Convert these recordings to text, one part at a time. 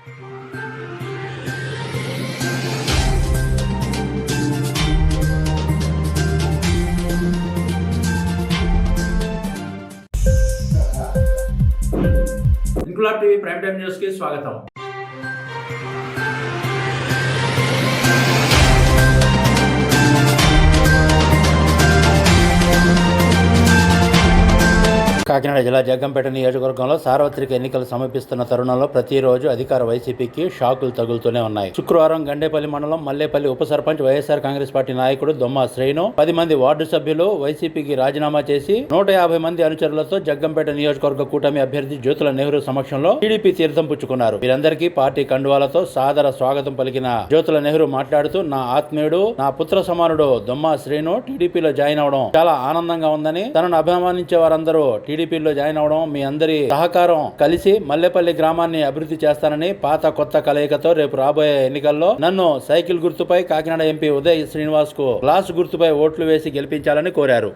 Inquilab TV prime time news కి స్వాగతం. కాకినాడ జిల్లా జగ్గంపేట నియోజకవర్గంలో సార్వత్రిక ఎన్నికలు సమీపిస్తున్న తరుణంలో ప్రతిరోజు అధికార వైసీపీకి షాకులు తగులుతూనే ఉన్నాయి. శుక్రవారం గండేపల్లి మండలం మల్లేపల్లి ఉప సర్పంచ్ వైఎస్ఆర్ కాంగ్రెస్ పార్టీ నాయకుడు దొమ్మా శ్రీను 10 మంది వార్డు సభ్యులు వైసీపీకి రాజీనామా చేసి 150 మంది అనుచరులతో జగ్గంపేట నియోజకవర్గ కూటమి అభ్యర్థి జ్యోతుల నెహ్రూ సమక్షంలో టీడీపీ తీర్థం పుచ్చుకున్నారు. వీరందరికీ పార్టీ కండువాలతో సాదర స్వాగతం పలికిన జ్యోతుల నెహ్రూ మాట్లాడుతూ, నా ఆత్మీయుడు, నా పుత్ర సమానుడు దొమ్మా శ్రీను టీడీపీలో జాయిన్ అవడం చాలా ఆనందంగా ఉందని, తనను అభిమానించే వారందరూ టీడీపీలో జాయిన్ అవడం, మీ అందరి సహకారం కలిసి మల్లేపల్లి గ్రామాన్ని అభివృద్ధి చేస్తానని, పాత కొత్త కలయికతో రేపు రాబోయే ఎన్నికల్లో నన్ను సైకిల్ గుర్తుపై కాకినాడ ఎంపీ ఉదయ్ శ్రీనివాస్ కు గ్లాస్ గుర్తుపై ఓట్లు వేసి గెలిపించాలని కోరారు.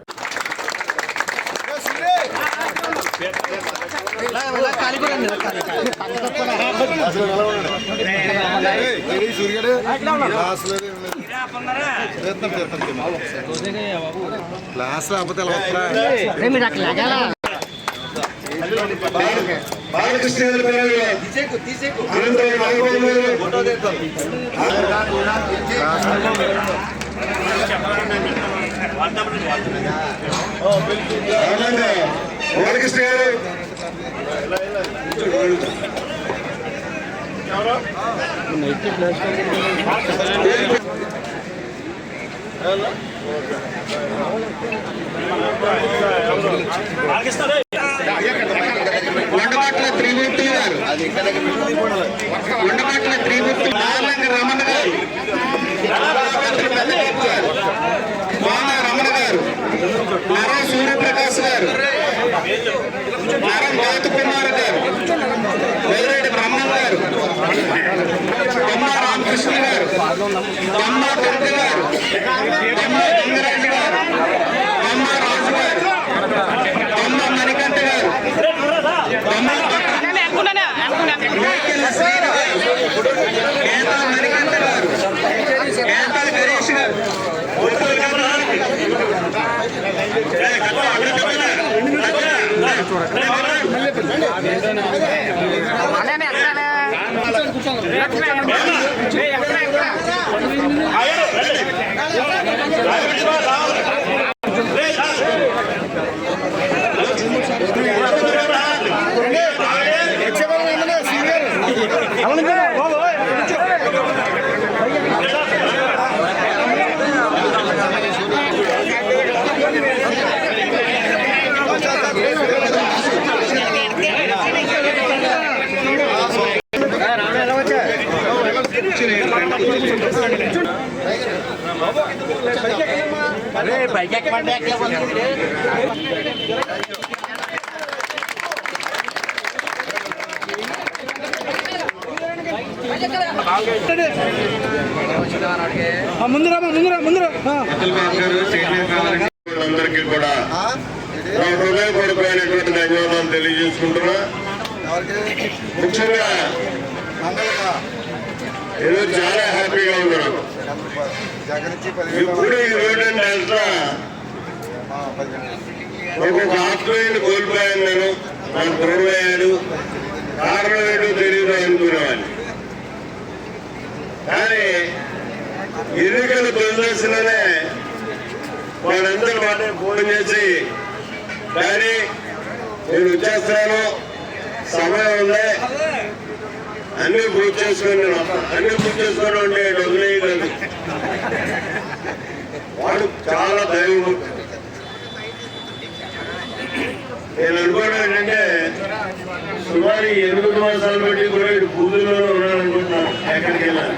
బాలకృష్ణ ఉండబాట్ల త్రిమూర్తి గారు, ఉండబాట్ల త్రిమూర్తి రమణ గారు, మాన రమణ గారు, నారా సూర్యప్రకాశ్ గారు, నారం బాతు కుమార్ గారు, వెల్లరెడ్డి బ్రహ్మం గారు, దొమ్మ రామకృష్ణ గారు, దొమ్మ కవిత గారు, దొమ్మ గంగరెడ్డి గారు, దొమ్మ రాజు గారు, దొమ్మ మణికంఠ గారు, దొమ్మ మణికంఠ గారు, కేంద్ర గణేష్ గారు, అందరికీ కూడా నా హృదయపూర్వకమైనటువంటి ధన్యవాదాలు తెలియజేసుకుంటున్నా. ముఖ్యంగా ఏదో చాలా హ్యాపీగా ఉన్నాను. ఇప్పుడు ఈ రోడ్ అండ్ వెళ్తా ఒక్కొక్క ఆత్మీయుని కోల్పోయాను. నేను నాకు దూరమయ్యాడు, కారణం ఏంటో తెలియదు అనుకునేవాడిని. కానీ ఎన్నికలు తొలిదశలోనే వాళ్ళందరూ వాటిని ఫోన్ చేసి, కానీ నేను వచ్చేస్తాను, సమయం ఉంది, అన్ని పూర్తి చేసుకొని ఉంటే వదిలేయలేదు. వాడు చాలా దైవం. నేను అనుకోవడం ఏంటంటే, సుమారు 8 మాసాలు బట్టి కూడా ఇటు పూజల్లోనే ఉన్నాడనుకుంటున్నాను. ఎక్కడికి వెళ్ళాలి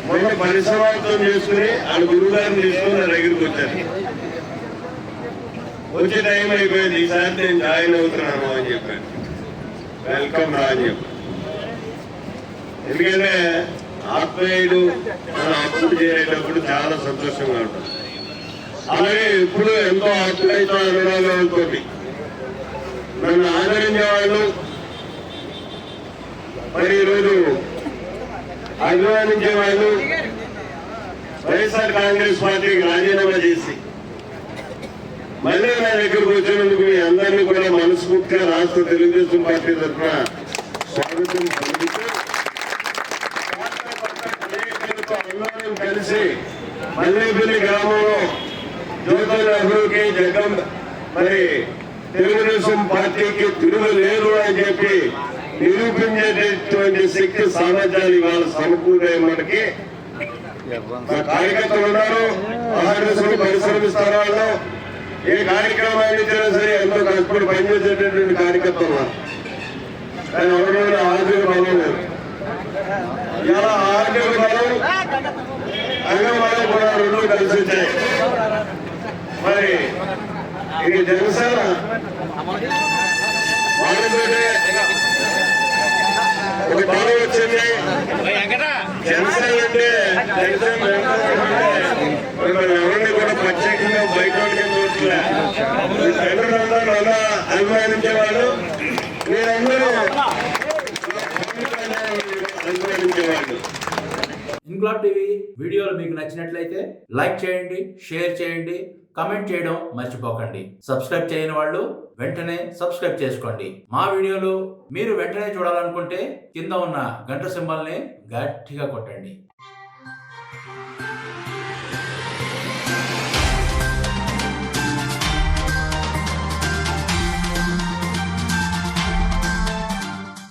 మొన్న పరిసమాప్తం చేసుకుని వాళ్ళ గురువు గారిని తీసుకుని నా దగ్గరికి వచ్చారు. వచ్చే టైం అయిపోయింది, ఈసారి నేను జాయిన్ అవుతున్నాను అని చెప్పాను. వెల్కమ్ రా అని చెప్పాను. ఎందుకంటే ఆత్మీయుడు మనం అప్పుడు చేరేటప్పుడు చాలా సంతోషంగా ఉంటుంది. అలాగే ఇప్పుడు ఎంతో ఆత్మీయత అనురాగాలతో నన్ను ఆదరించే వాళ్ళు, మరి ఈరోజు అభిమానించే వాళ్ళు వైఎస్ఆర్ కాంగ్రెస్ పార్టీకి రాజీనామా చేసి మళ్ళీ నా దగ్గరకు వచ్చినందుకు మీ అందరినీ కూడా మనస్ఫూర్తిగా రాష్ట్ర తెలుగుదేశం పార్టీ తరఫున స్వాగతం పలుకుతూ అందరం కలిసి మల్లేపల్లి గ్రామంలో జ్యోతుల నెహ్రూకి జగన్ మరి తెలుగుదేశం పార్టీకి తిరుగులేదు అని చెప్పి నిరూపించేటటువంటి శక్తి సామర్థ్యాలు ఇవాళ సమకూరే మనకి కార్యకర్తలు ఉన్నారు. ఆహారసులు పరిశ్రమిస్తారు. వాళ్ళు ఏ కార్యక్రమాన్ని సరే ఎంతో కష్టపడి పనిచేసేటటువంటి కార్యకర్తలు ఉన్నారు. కానీ ఎవరు ఆర్థిక బలం లేదు. ఇలా ఆర్థిక బలం అంగబలం కూడా రెండు కలిసి వచ్చాయి. మరి ఇక జనసేన వాళ్ళతోటే ఒక బలం వచ్చింది. జనసేన అంటే ఎవరిని కూడా ప్రత్యేకంగా బయట తండ్రులందరూ అలా అభిమానించేవాళ్ళు. మీరందరూ అభిమానించేవాళ్ళు. ఇన్క్లాబ్ టీవీ వీడియోలు మీకు నచ్చినట్లయితే లైక్ చేయండి, షేర్ చేయండి, కమెంట్ చేయడం మర్చిపోకండి. సబ్స్క్రైబ్ చేయని వాళ్ళు వెంటనే సబ్స్క్రైబ్ చేసుకోండి. మా వీడియోలు మీరు వెంటనే చూడాలనుకుంటే కింద ఉన్న గంట సింబల్ని గట్టిగా కొట్టండి.